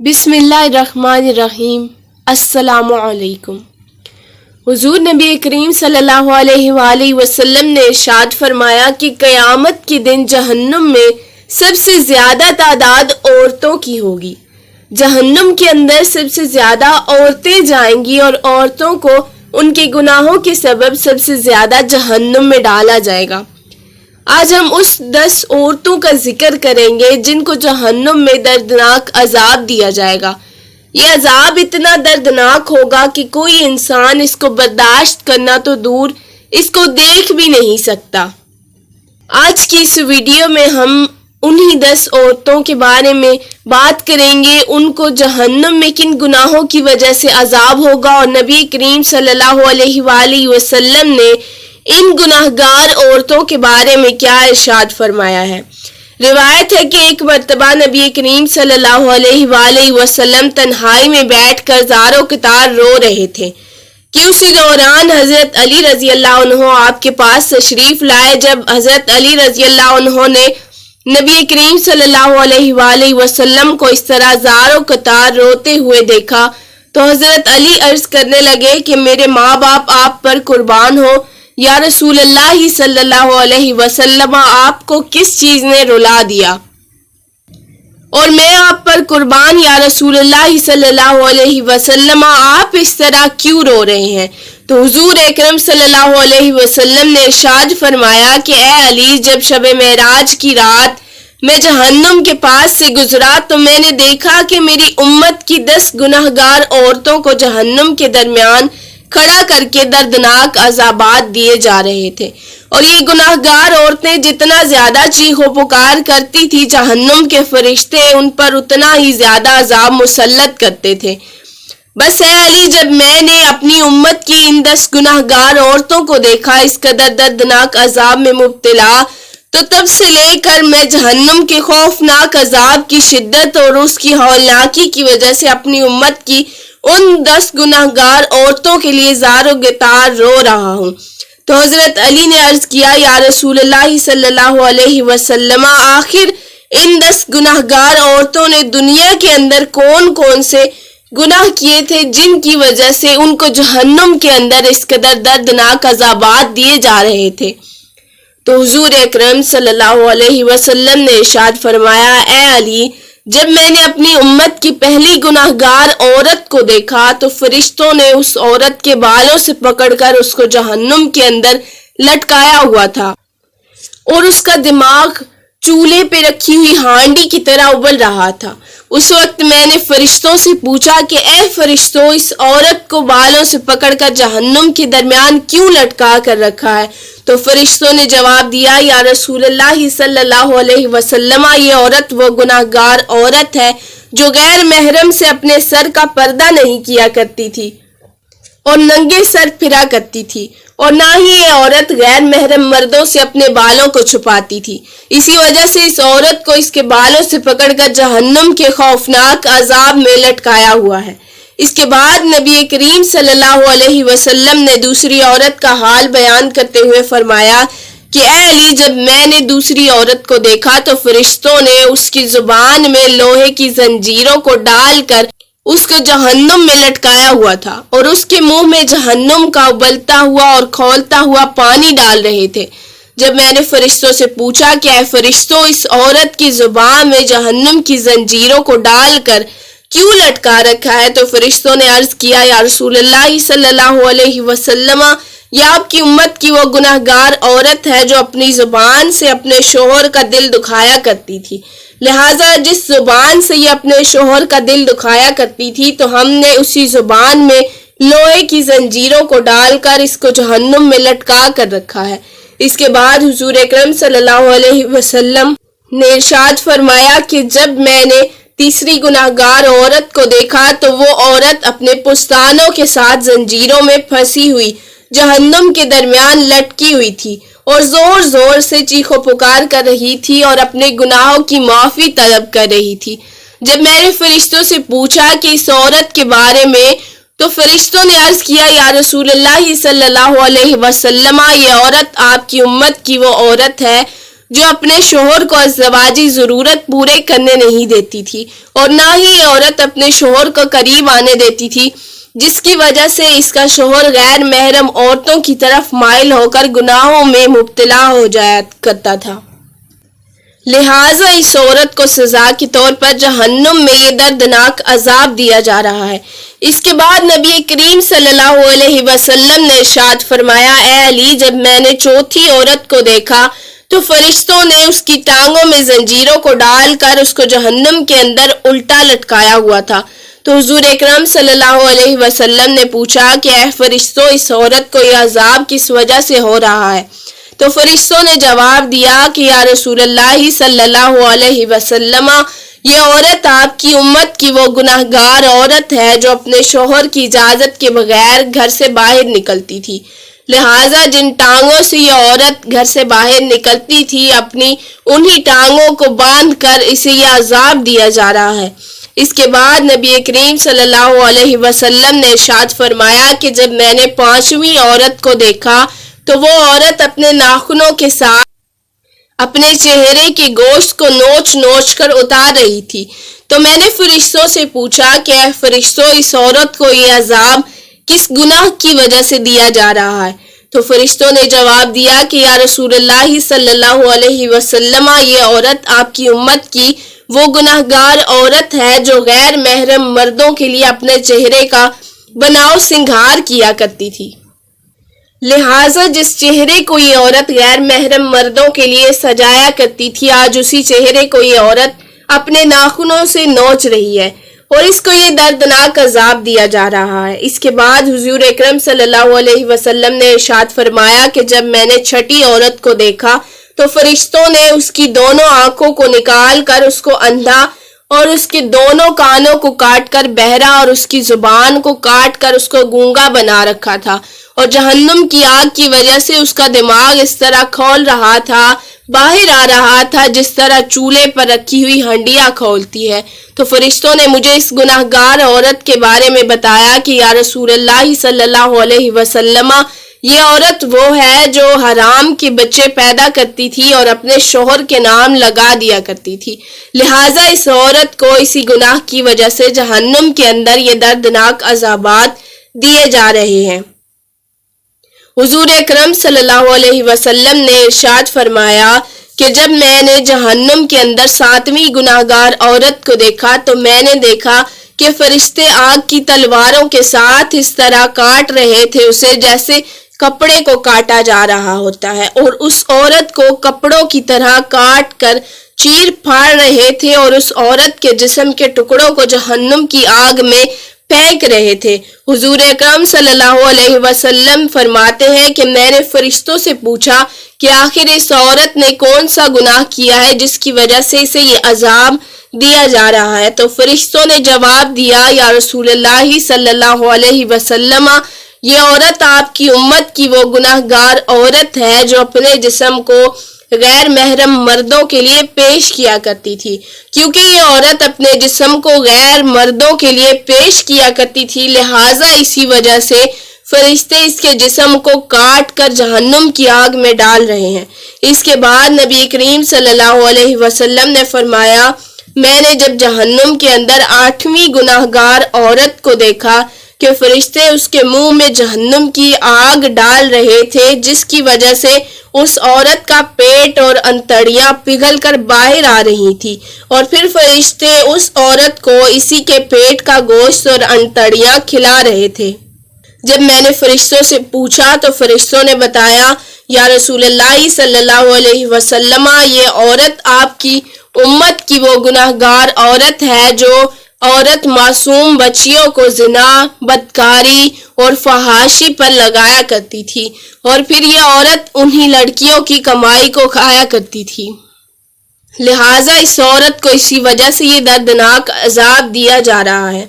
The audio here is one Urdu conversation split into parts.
بسم اللہ الرحمن الرحیم۔ السلام علیکم۔ حضور نبی کریم صلی اللہ علیہ وآلہ وسلم نے ارشاد فرمایا کہ قیامت کے دن جہنم میں سب سے زیادہ تعداد عورتوں کی ہوگی۔ جہنم کے اندر سب سے زیادہ عورتیں جائیں گی اور عورتوں کو ان کے گناہوں کے سبب سب سے زیادہ جہنم میں ڈالا جائے گا۔ آج ہم اس 10 عورتوں کا ذکر کریں گے جن کو جہنم میں دردناک عذاب دیا جائے گا۔ یہ عذاب اتنا دردناک ہوگا کہ کوئی انسان اس کو برداشت کرنا تو دور، اس کو دیکھ بھی نہیں سکتا۔ آج کی اس ویڈیو میں ہم انہی 10 عورتوں کے بارے میں بات کریں گے، ان کو جہنم میں کن گناہوں کی وجہ سے عذاب ہوگا اور نبی کریم صلی اللہ علیہ وآلہ وسلم نے ان گناہگار عورتوں کے بارے میں کیا ارشاد فرمایا ہے۔ روایت ہے کہ ایک مرتبہ نبی کریم صلی اللہ علیہ وآلہ وسلم تنہائی میں بیٹھ کر زار و قطار رو رہے تھے کہ اسی دوران حضرت علی رضی اللہ عنہ آپ کے پاس تشریف لائے۔ جب حضرت علی رضی اللہ عنہ نے نبی کریم صلی اللہ علیہ وآلہ وسلم کو اس طرح زار و قطار روتے ہوئے دیکھا تو حضرت علی عرض کرنے لگے کہ میرے ماں باپ آپ پر قربان ہو، یا رسول اللہ صلی اللہ علیہ وسلم، آپ کو کس چیز نے رلا دیا؟ اور میں آپ پر قربان یا رسول اللہ صلی اللہ علیہ وسلم، آپ اس طرح کیوں رو رہے ہیں؟ تو حضور اکرم صلی اللہ علیہ وسلم نے ارشاد فرمایا کہ اے علی، جب شب معراج کی رات میں جہنم کے پاس سے گزرا تو میں نے دیکھا کہ میری امت کی 10 گناہگار عورتوں کو جہنم کے درمیان کھڑا کر کے دردناک عذابات دیے جا رہے تھے، اور یہ گناہگار عورتیں جتنا زیادہ چیخ و پکار کرتی تھی، جہنم کے فرشتے ان پر اتنا ہی زیادہ عذاب مسلط کرتے تھے۔ بس اے علی، جب میں نے اپنی امت کی ان 10 گناہگار عورتوں کو دیکھا اس قدر دردناک عذاب میں مبتلا، تو تب سے لے کر میں جہنم کے خوفناک عذاب کی شدت اور اس کی ہولناکی کی وجہ سے اپنی امت کی ان 10 گناہگار عورتوں کے لیے زار و قطار رو رہا ہوں۔ تو حضرت علی نے عرض کیا، یا رسول اللہ صلی اللہ علیہ وسلم، آخر ان 10 گناہگار عورتوں نے دنیا کے اندر کون کون سے گناہ کیے تھے جن کی وجہ سے ان کو جہنم کے اندر اس قدر دردناک عذابات دیے جا رہے تھے؟ تو حضور اکرم صلی اللہ علیہ وسلم نے ارشاد فرمایا، اے علی، جب میں نے اپنی امت کی پہلی گناہگار عورت کو دیکھا تو فرشتوں نے اس عورت کے بالوں سے پکڑ کر اس کو جہنم کے اندر لٹکایا ہوا تھا، اور اس کا دماغ چولہے پہ رکھی ہوئی ہانڈی کی طرح ابل رہا تھا۔ اس وقت میں نے فرشتوں سے پوچھا کہ اے فرشتوں، اس عورت کو بالوں سے پکڑ کر جہنم کے درمیان کیوں لٹکا کر رکھا ہے؟ تو فرشتوں نے جواب دیا، یا رسول اللہ صلی اللہ علیہ وسلم، یہ عورت وہ گناہگار عورت ہے جو غیر محرم سے اپنے سر کا پردہ نہیں کیا کرتی تھی اور ننگے سر پھرا کرتی تھی، اور نہ ہی یہ عورت غیر محرم مردوں سے اپنے بالوں کو چھپاتی تھی۔ اسی وجہ سے اس عورت کو اس کے بالوں سے پکڑ کر جہنم کے خوفناک عذاب میں لٹکایا ہوا ہے۔ اس کے بعد نبی کریم صلی اللہ علیہ وسلم نے دوسری عورت کا حال بیان کرتے ہوئے فرمایا کہ اے علی، جب میں نے دوسری عورت کو دیکھا تو فرشتوں نے اس کی زبان میں لوہے کی زنجیروں کو ڈال کر اس کو جہنم میں لٹکایا ہوا تھا، اور اس کے منہ میں جہنم کا ابلتا ہوا اور کھولتا ہوا پانی ڈال رہے تھے۔ جب میں نے فرشتوں سے پوچھا کہ اے فرشتوں، اس عورت کی زبان میں جہنم کی زنجیروں کو ڈال کر کیوں لٹکا رکھا ہے؟ تو فرشتوں نے عرض کیا، یا رسول اللہ صلی اللہ علیہ وسلم، یہ آپ کی امت کی وہ گناہگار عورت ہے جو اپنی زبان سے اپنے شوہر کا دل دکھایا کرتی تھی، لہٰذا جس زبان سے یہ اپنے شوہر کا دل دکھایا کرتی تھی تو ہم نے اسی زبان میں لوہے کی زنجیروں کو ڈال کر اس کو جہنم میں لٹکا کر رکھا ہے۔ اس کے بعد حضور اکرم صلی اللہ علیہ وسلم نے ارشاد فرمایا کہ جب میں نے تیسری گناہگار عورت کو دیکھا تو وہ عورت اپنے پستانوں کے ساتھ زنجیروں میں پھنسی ہوئی جہنم کے درمیان لٹکی ہوئی تھی اور زور زور سے چیخ و پکار کر رہی تھی اور اپنے گناہوں کی معافی طلب کر رہی تھی۔ جب میں نے فرشتوں سے پوچھا کہ اس عورت کے بارے میں تو فرشتوں نے عرض کیا، یا رسول اللہ صلی اللہ علیہ وسلم، یہ عورت آپ کی امت کی وہ عورت ہے جو اپنے شوہر کو ازدواجی ضرورت پورے کرنے نہیں دیتی تھی، اور نہ ہی یہ عورت اپنے شوہر کو قریب آنے دیتی تھی، جس کی وجہ سے اس کا شوہر غیر محرم عورتوں کی طرف مائل ہو کر گناہوں میں مبتلا ہو جایا کرتا تھا۔ لہٰذا اس عورت کو سزا کے طور پر جہنم میں یہ دردناک عذاب دیا جا رہا ہے۔ اس کے بعد نبی کریم صلی اللہ علیہ وسلم نے ارشاد فرمایا، اے علی، جب میں نے چوتھی عورت کو دیکھا تو فرشتوں نے اس کی ٹانگوں میں زنجیروں کو ڈال کر اس کو جہنم کے اندر الٹا لٹکایا ہوا تھا۔ تو حضور اکرم صلی اللہ علیہ وسلم نے پوچھا کہ اے فرشتوں، اس عورت کو یہ عذاب کس وجہ سے ہو رہا ہے؟ تو فرشتوں نے جواب دیا کہ یا رسول اللہ صلی اللہ علیہ وسلم، یہ عورت آپ کی امت کی وہ گناہگار عورت ہے جو اپنے شوہر کی اجازت کے بغیر گھر سے باہر نکلتی تھی، لہٰذا جن ٹانگوں سے یہ عورت گھر سے باہر نکلتی تھی، اپنی انہی ٹانگوں کو باندھ کر اسے یہ عذاب دیا جا رہا ہے۔ اس کے بعد نبی کریم صلی اللہ علیہ وسلم نے ارشاد فرمایا کہ جب میں نے پانچویں عورت کو دیکھا تو وہ عورت اپنے ناخنوں کے ساتھ اپنے چہرے کے گوشت کو نوچ نوچ کر اتار رہی تھی۔ تو میں نے فرشتوں سے پوچھا کہ اے فرشتوں، اس عورت کو یہ عذاب کس گناہ کی وجہ سے دیا جا رہا ہے؟ تو فرشتوں نے جواب دیا کہ یا رسول اللہ صلی اللہ علیہ وسلم، یہ عورت آپ کی امت کی وہ گناہگار عورت ہے جو غیر محرم مردوں کے لیے اپنے چہرے کا بناؤ سنگھار کیا کرتی تھی، لہٰذا جس چہرے کو یہ عورت غیر محرم مردوں کے لیے سجایا کرتی تھی، آج اسی چہرے کو یہ عورت اپنے ناخنوں سے نوچ رہی ہے اور اس کو یہ دردناک عذاب دیا جا رہا ہے۔ اس کے بعد حضور اکرم صلی اللہ علیہ وسلم نے ارشاد فرمایا کہ جب میں نے چھٹی عورت کو دیکھا تو فرشتوں نے اس کی دونوں آنکھوں کو نکال کر اس کو اندھا اور اس کے دونوں کانوں کو کاٹ کر بہرا اور اس کی زبان کو کاٹ کر اس کو گونگا بنا رکھا تھا، اور جہنم کی آگ کی وجہ سے اس کا دماغ اس طرح کھول رہا تھا، باہر آ رہا تھا جس طرح چولہے پر رکھی ہوئی ہنڈیاں کھولتی ہے۔ تو فرشتوں نے مجھے اس گناہگار عورت کے بارے میں بتایا کہ یا رسول اللہ صلی اللہ علیہ وسلم، یہ عورت وہ ہے جو حرام کے بچے پیدا کرتی تھی اور اپنے شوہر کے نام لگا دیا کرتی تھی، لہٰذا اس عورت کو اسی گناہ کی وجہ سے جہنم کے اندر یہ دردناک عذابات دیے جا رہے ہیں۔ حضور اکرم صلی اللہ علیہ وسلم نے ارشاد فرمایا کہ جب میں نے جہنم کے اندر ساتویں گناہگار عورت کو دیکھا تو میں نے دیکھا کہ فرشتے آگ کی تلواروں کے ساتھ اس طرح کاٹ رہے تھے اسے جیسے کپڑے کو کاٹا جا رہا ہوتا ہے، اور اس عورت کو کپڑوں کی طرح کاٹ کر چیر پھاڑ رہے تھے اور اس عورت کے جسم کے ٹکڑوں کو جہنم کی آگ میں پھینک رہے تھے۔ حضور اکرم صلی اللہ علیہ وسلم فرماتے ہیں کہ میں نے فرشتوں سے پوچھا کہ آخر اس عورت نے کون سا گناہ کیا ہے جس کی وجہ سے اسے یہ عذاب دیا جا رہا ہے؟ تو فرشتوں نے جواب دیا، یا رسول اللہ صلی اللہ علیہ وسلم، یہ عورت آپ کی امت کی وہ گناہگار عورت ہے جو اپنے جسم کو غیر محرم مردوں کے لیے پیش کیا کرتی تھی۔ کیونکہ یہ عورت اپنے جسم کو غیر مردوں کے لیے پیش کیا کرتی تھی، لہٰذا اسی وجہ سے فرشتے اس کے جسم کو کاٹ کر جہنم کی آگ میں ڈال رہے ہیں۔ اس کے بعد نبی کریم صلی اللہ علیہ وسلم نے فرمایا، میں نے جب جہنم کے اندر 8ویں گناہگار عورت کو دیکھا کہ فرشتے اس کے منہ میں جہنم کی آگ ڈال رہے تھے، جس کی وجہ سے اس عورت کا پیٹ اور انتڑیاں پگھل کر باہر آ رہی تھی، اور پھر فرشتے اس عورت کو اسی کے پیٹ کا گوشت اور انتڑیاں کھلا رہے تھے۔ جب میں نے فرشتوں سے پوچھا تو فرشتوں نے بتایا، یا رسول اللہ صلی اللہ علیہ وسلم، یہ عورت آپ کی امت کی وہ گناہگار عورت ہے جو عورت معصوم بچیوں کو زنا، بدکاری اور فحاشی پر لگایا کرتی تھی، اور پھر یہ عورت انہی لڑکیوں کی کمائی کو کھایا کرتی تھی، لہٰذا اس عورت کو اسی وجہ سے یہ دردناک عذاب دیا جا رہا ہے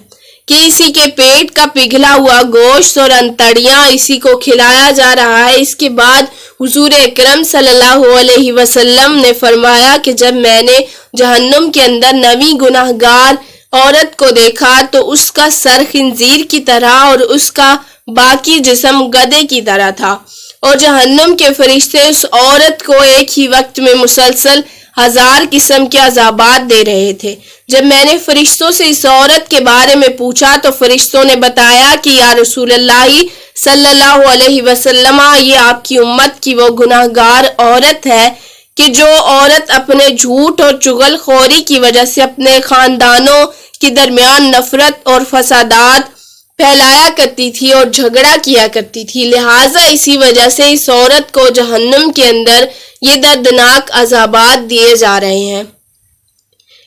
کہ اسی کے پیٹ کا پگھلا ہوا گوشت اور انتڑیاں اسی کو کھلایا جا رہا ہے۔ اس کے بعد حضور اکرم صلی اللہ علیہ وسلم نے فرمایا کہ جب میں نے جہنم کے اندر 9ویں گناہگار عورت کو دیکھا تو اس کا سر خنزیر کی طرح اور اس کا باقی جسم گدھے کی طرح تھا، اور جہنم کے فرشتے اس عورت کو ایک ہی وقت میں مسلسل 1000 قسم کے عذابات دے رہے تھے۔ جب میں نے فرشتوں سے اس عورت کے بارے میں پوچھا تو فرشتوں نے بتایا کہ یا رسول اللہ صلی اللہ علیہ وسلم، یہ آپ کی امت کی وہ گناہ گار عورت ہے کہ جو عورت اپنے جھوٹ اور چغل خوری کی وجہ سے اپنے خاندانوں کے درمیان نفرت اور فسادات پھیلایا کرتی تھی اور جھگڑا کیا کرتی تھی، لہٰذا اسی وجہ سے اس عورت کو جہنم کے اندر یہ دردناک عذابات دیے جا رہے ہیں۔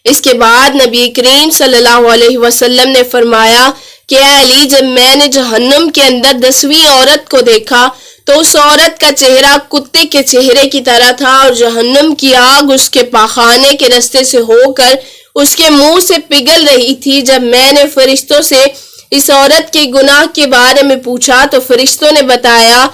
اس کے بعد نبی کریم صلی اللہ علیہ وسلم نے فرمایا کہ اے علی، جب میں نے جہنم کے اندر 10ویں عورت کو دیکھا تو اس عورت کا چہرہ کتے کے چہرے کی طرح تھا اور جہنم کی آگ اس کے پاخانے کے رستے سے ہو کر اس کے منہ سے پگھل رہی تھی۔ جب میں نے فرشتوں سے اس عورت کے گناہ کے بارے میں پوچھا تو فرشتوں نے بتایا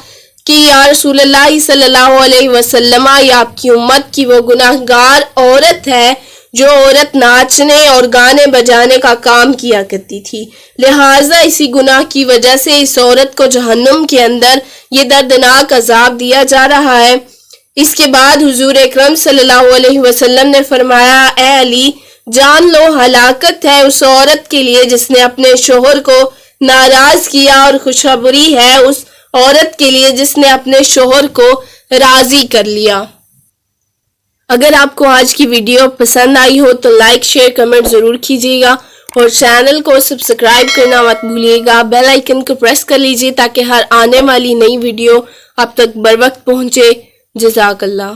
کہ یا رسول اللہ صلی اللہ علیہ وسلم، یہ آپ کی امت کی وہ گناہ گار عورت ہے جو عورت ناچنے اور گانے بجانے کا کام کیا کرتی تھی، لہٰذا اسی گناہ کی وجہ سے اس عورت کو جہنم کے اندر یہ دردناک عذاب دیا جا رہا ہے۔ اس کے بعد حضور اکرم صلی اللہ علیہ وسلم نے فرمایا اے علی، جان لو ہلاکت ہے اس عورت کے لیے جس نے اپنے شوہر کو ناراض کیا، اور خوشخبری ہے اس عورت کے لیے جس نے اپنے شوہر کو راضی کر لیا۔ اگر آپ کو آج کی ویڈیو پسند آئی ہو تو لائک، شیئر، کمنٹ ضرور کیجیے گا اور چینل کو سبسکرائب کرنا مت بھولیے گا۔ بیل آئیکن کو پریس کر لیجیے تاکہ ہر آنے والی نئی ویڈیو آپ تک بر وقت پہنچے۔ جزاک اللہ۔